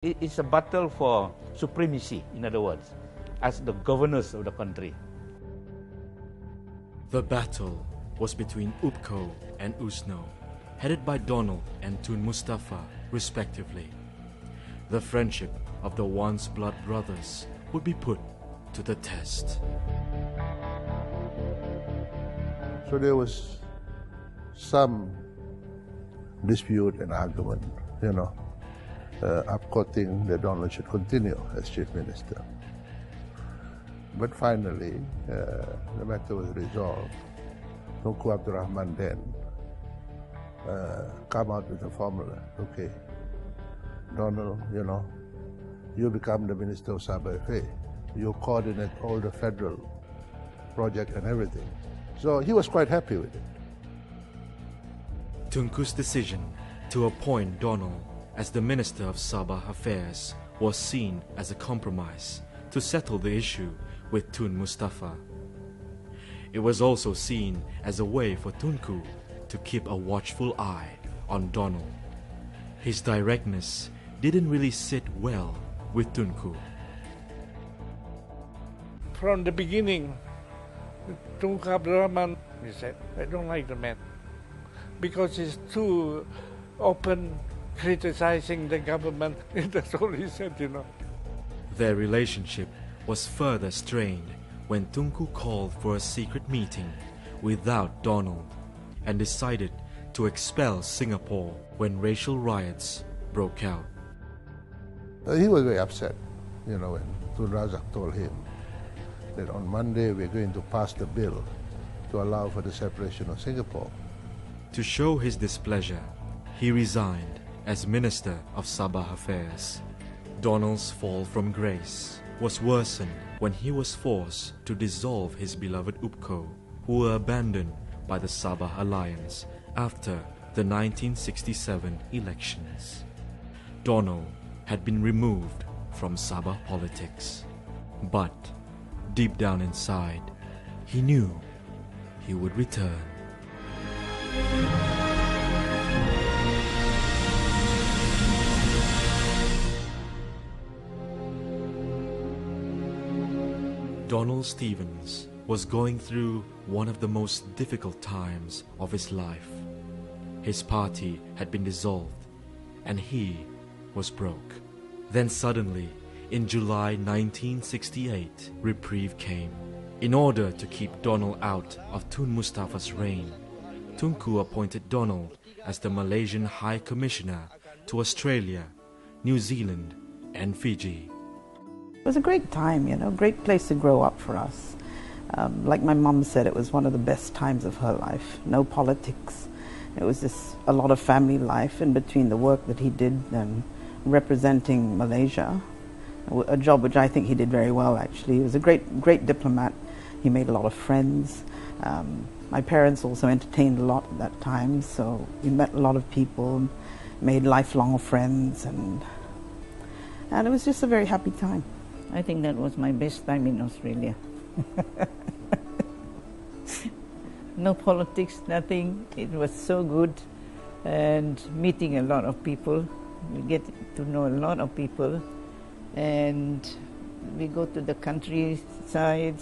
It's a battle for supremacy, in other words, as the governors of the country. The battle was between UPCO and USNO, headed by Donald and Tun Mustafa, respectively. The friendship of the once blood brothers would be put to the test. So there was some dispute and argument, upquoting that Donald should continue as chief minister. But finally, the matter was resolved. Tunku Abdul Rahman then come out with a formula. Okay, Donald, you become the Minister of Sabah FA. You coordinate all the federal project and everything. So he was quite happy with it. Tunku's decision to appoint Donald as the Minister of Sabah Affairs was seen as a compromise to settle the issue with Tun Mustafa. It was also seen as a way for Tunku to keep a watchful eye on Donald. His directness didn't really sit well with Tunku. From the beginning, Tunku Abdul Rahman, he said, I don't like the man because he's too open criticizing the government. That's all he said, Their relationship was further strained when Tunku called for a secret meeting without Donald and decided to expel Singapore when racial riots broke out. He was very upset, when Tun Razak told him that on Monday we're going to pass the bill to allow for the separation of Singapore. To show his displeasure, he resigned as Minister of Sabah Affairs. Donald's fall from grace was worsened when he was forced to dissolve his beloved UPCO, who were abandoned by the Sabah Alliance after the 1967 elections. Donald had been removed from Sabah politics, but deep down inside, he knew he would return. Donald Stevens was going through one of the most difficult times of his life. His party had been dissolved and he was broke. Then suddenly, in July 1968, reprieve came. In order to keep Donald out of Tun Mustafa's reign, Tunku appointed Donald as the Malaysian High Commissioner to Australia, New Zealand and Fiji. It was a great time, great place to grow up for us. Like my mom said, it was one of the best times of her life. No politics. It was just a lot of family life in between the work that he did and representing Malaysia, a job which I think he did very well, actually. He was a great diplomat. He made a lot of friends. My parents also entertained a lot at that time, so we met a lot of people, made lifelong friends, and it was just a very happy time. I think that was my best time in Australia. No politics, nothing. It was so good, and meeting a lot of people. We get to know a lot of people, and we go to the countryside,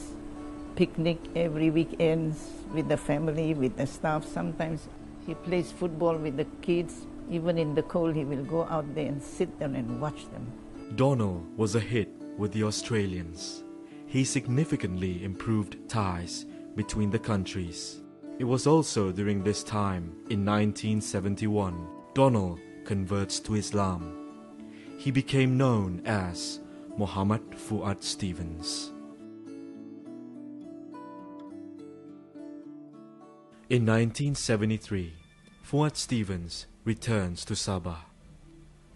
picnic every weekends with the family, with the staff. Sometimes he plays football with the kids. Even in the cold, he will go out there and sit down and watch them. Donald was a hit with the Australians. He significantly improved ties between the countries. It was also during this time, in 1971, Donald converts to Islam. He became known as Muhammad Fuad Stevens. In 1973, Fuad Stevens returns to Sabah.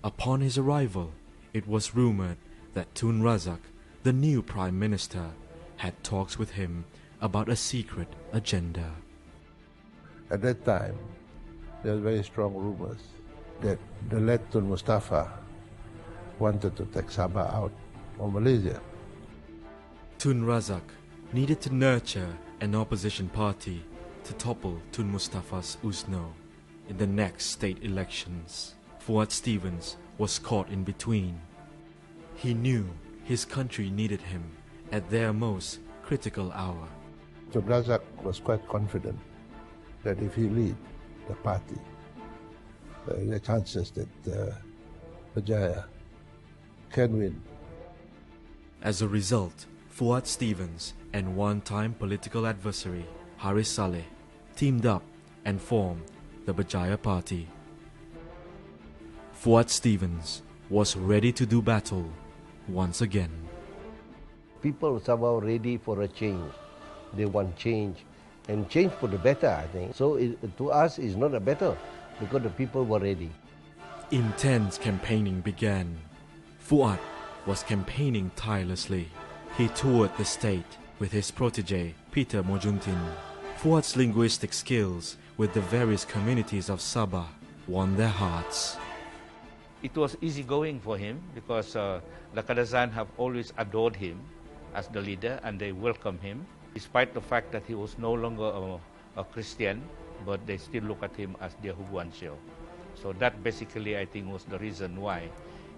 Upon his arrival, it was rumored that Tun Razak, the new Prime Minister, had talks with him about a secret agenda. At that time, there were very strong rumors that the late Tun Mustafa wanted to take Sabah out of Malaysia. Tun Razak needed to nurture an opposition party to topple Tun Mustafa's USNO in the next state elections. Fuad Stevens was caught in between He knew his country needed him at their most critical hour. So Razak was quite confident that if he lead the party, the chances that Berjaya can win. As a result, Fuad Stevens and one-time political adversary Haris Saleh teamed up and formed the Berjaya Party. Fuad Stevens was ready to do battle once again. People of Sabah are ready for a change. They want change, and change for the better, I think. So to us, it's not a better, because the people were ready. Intense campaigning began. Fuad was campaigning tirelessly. He toured the state with his protege, Peter Mojuntin. Fuad's linguistic skills with the various communities of Sabah won their hearts. It was easygoing for him because the Kadazan have always adored him as the leader and they welcome him, despite the fact that he was no longer a Christian, but they still look at him as their Huguancio. So that basically, I think, was the reason why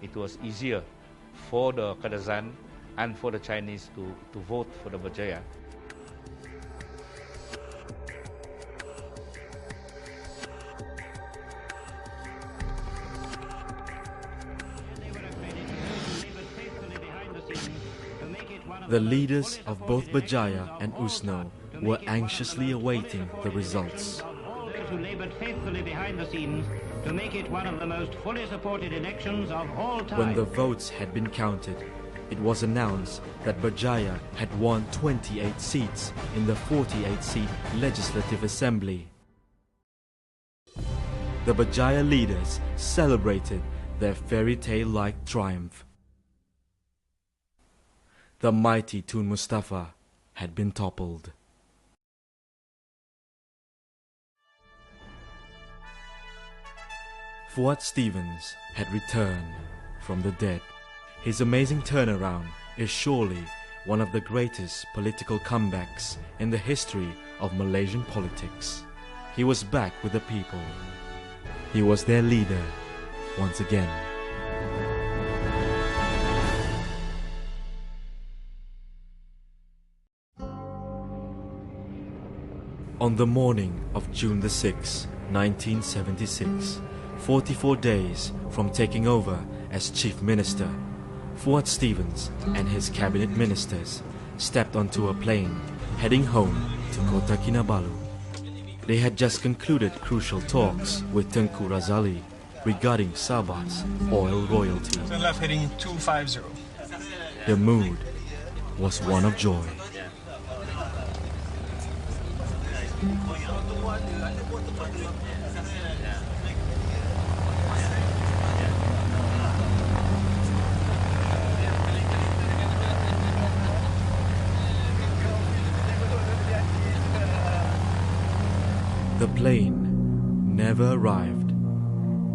it was easier for the Kadazan and for the Chinese to vote for the Berjaya. The leaders of both Berjaya and Usno were anxiously awaiting the results. Those who labored faithfully behind the scenes to make it one of the most fully supported elections of all time. When the votes had been counted, it was announced that Berjaya had won 28 seats in the 48-seat Legislative Assembly. The Berjaya leaders celebrated their fairy tale-like triumph. The mighty Tun Mustafa had been toppled. Fuad Stevens had returned from the dead. His amazing turnaround is surely one of the greatest political comebacks in the history of Malaysian politics. He was back with the people. He was their leader once again. On the morning of June the 6th, 1976, 44 days from taking over as Chief Minister, Fuad Stevens and his cabinet ministers stepped onto a plane heading home to Kota Kinabalu. They had just concluded crucial talks with Tengku Razali regarding Sabah's oil royalty. Turn left heading 250. The mood was one of joy. The plane never arrived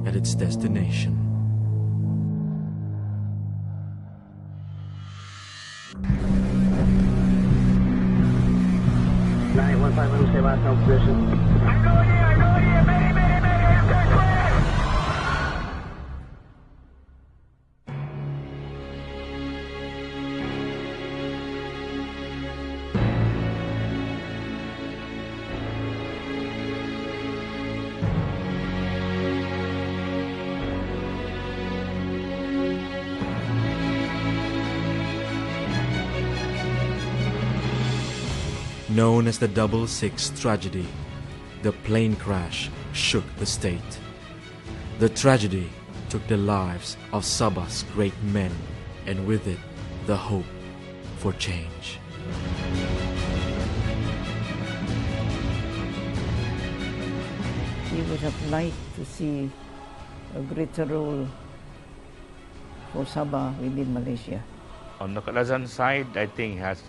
at its destination. Known as the 666 tragedy, the plane crash shook the state. The tragedy took the lives of Sabah's great men, and with it, the hope for change. We would have liked to see a greater role for Sabah within Malaysia. On the Kadazan side, I think has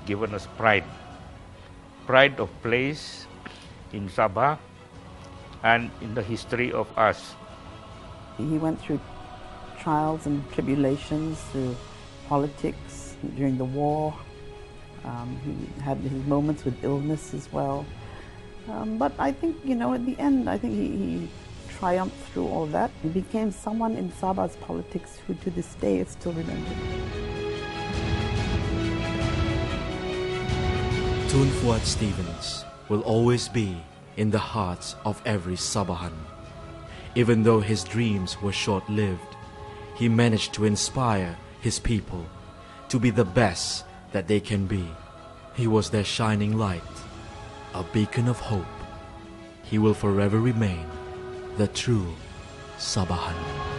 given us pride of place in Sabah and in the history of us. He went through trials and tribulations through politics during the war. He had his moments with illness as well. But I think, at the end, I think he triumphed through all that. He became someone in Sabah's politics who to this day is still remembered. Tun Fuad Stevens will always be in the hearts of every Sabahan. Even though his dreams were short-lived, he managed to inspire his people to be the best that they can be. He was their shining light, a beacon of hope. He will forever remain the true Sabahan.